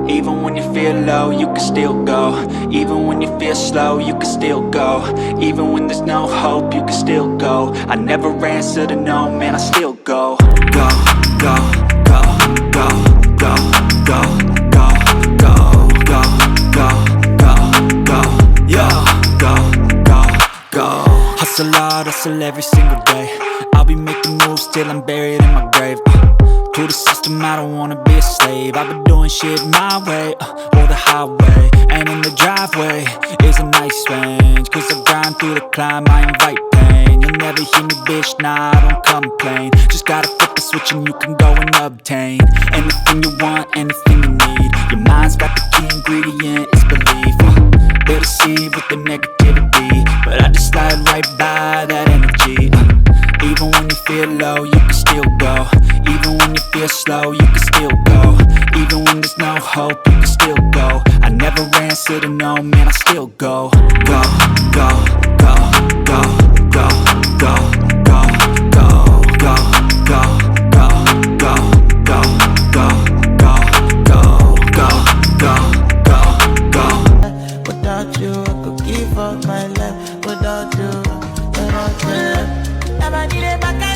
Even when you feel low, you can still go. Even when you feel slow, you can still go. Even when there's no hope, you can still go. I never answer to no, man, I still go. Go, go, go, go, go, go, go, go, go, go, go, go, yo, go, go, go. Hustle hard, hustle every single day. I'll be making moves till I'm buried in my grave. To the system, I don't wanna be a slave. I've been doing shit my way, or the highway. And in the driveway is a nice range. Cause I grind through the climb, I invite pain. You'll never hear me, bitch, nah, I don't complain. Just gotta flip the switch and you can go and obtain anything you want, anything you need. Your mind's got the key ingredient, it's belief. They deceive with the negativity, but I just slide right by that energy. Even when you feel low, you can still go. Even when you feel slow, you can still go. Even when there's no hope, you can still go. I never answer to no, man, I still go. Go, go, go, go, go, go, go, go, go, go, go, go, go, go, go, go, go, go. Without you, I could give up my life. Without you, never need it back.